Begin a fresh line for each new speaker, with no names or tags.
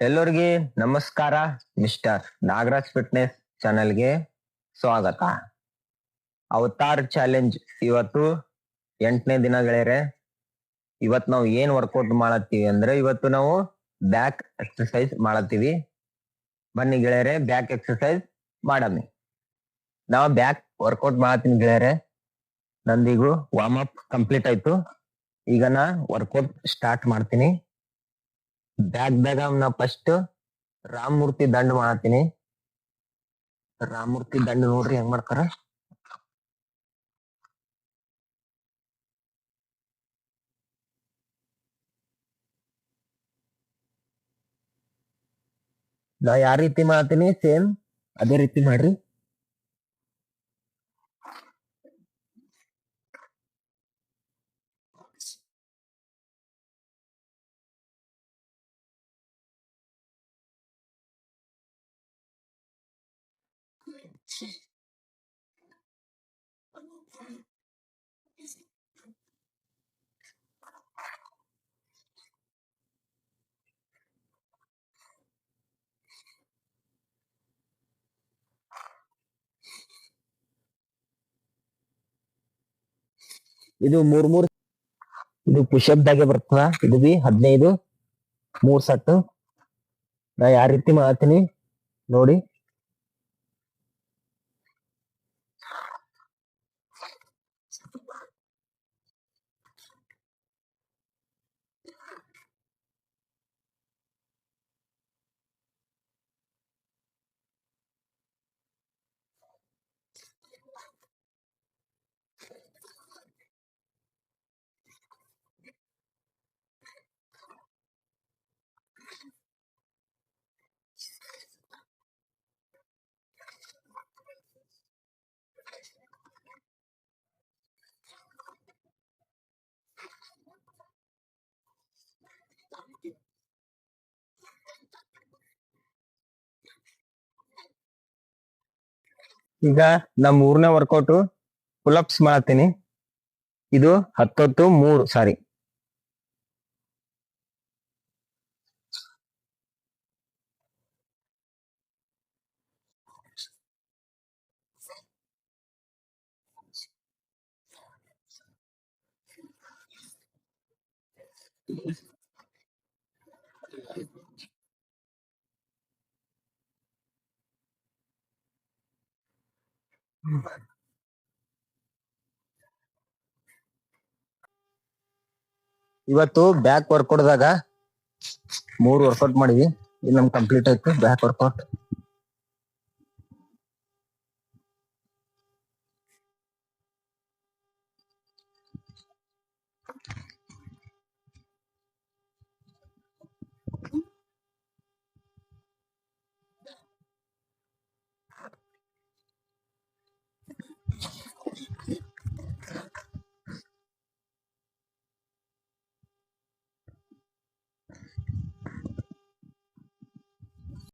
ಎಲ್ಲರಿಗೆ ನಮಸ್ಕಾರ. Mister Nagaraj fitness ಚಾನೆಲ್ಗೆ ಸ್ವಾಗತ. ಅವತಾರ್ ಚಾಲೆಂಜ್ ಇವತ್ತು 8ನೇ ದಿನ ಗೆಳೆಯರೆ. ಇವತ್ತು ನಾವು ಏನ್ ವರ್ಕೌಟ್ ಮಾಡತ್ತೀವಿ ಅಂದ್ರೆ ಇವತ್ತು ನಾವು ಬ್ಯಾಕ್ ಎಕ್ಸರ್ಸೈಸ್ ಮಾಡತ್ತೀವಿ. ಬನ್ನಿ ಗೆಳೆಯರೆ, ಬ್ಯಾಕ್ ಎಕ್ಸರ್ಸೈಸ್ ಮಾಡಮ್ಮಿ. ನಾವು ಬ್ಯಾಕ್ ವರ್ಕೌಟ್ ಮಾಡತ್ತೀನಿ ಗೆಳೆಯರೆ. ನಂದೀಗ ವಾರ್ಮ್ ಅಪ್ ಕಂಪ್ಲೀಟ್ ಆಯ್ತು. ಈಗ ನಾ ವರ್ಕೌಟ್ ಸ್ಟಾರ್ಟ್ ಮಾಡ್ತೀನಿ. ಬ್ಯಾಕ್ದಾಗ ನಾ ಫಸ್ಟ್ ರಾಮಮೂರ್ತಿ ದಂಡ ಮಾಡತ್ತೀನಿ. ರಾಮಮೂರ್ತಿ ದಂಡ ನೋಡ್ರಿ ಹೆಂಗ್ ಮಾಡ್ತಾರ. ನಾ ಯಾವ ರೀತಿ ಮಾಡತ್ತೀನಿ ಸೇಮ್ ಅದೇ ರೀತಿ ಮಾಡ್ರಿ. ಇದು ಮೂರ್ ಇದು ಪುಷಪ್ ದಾಗೆ ಬರ್ತದ. ಇದು ಬಿ 15 3 ಸೆಟ್. ನಾ ಯಾವ ರೀತಿ ಮಾಡತ್ತೀನಿ ನೋಡಿ. ಈಗ ನಾ 3ನೇ ವರ್ಕೌಟ್ ಪುಲ್ಅಪ್ಸ್ ಮಾಡತ್ತೀನಿ. ಇದು 10 3 ಸಾರಿ. ಇವತ್ತು ಬ್ಯಾಕ್ ವರ್ಕೌಟ್ ದಾಗ 3 ವರ್ಕೌಟ್ ಮಾಡಿವಿ. ಇದು ನಮ್ ಕಂಪ್ಲೀಟ್ ಆಯ್ತು ಬ್ಯಾಕ್ ವರ್ಕೌಟ್.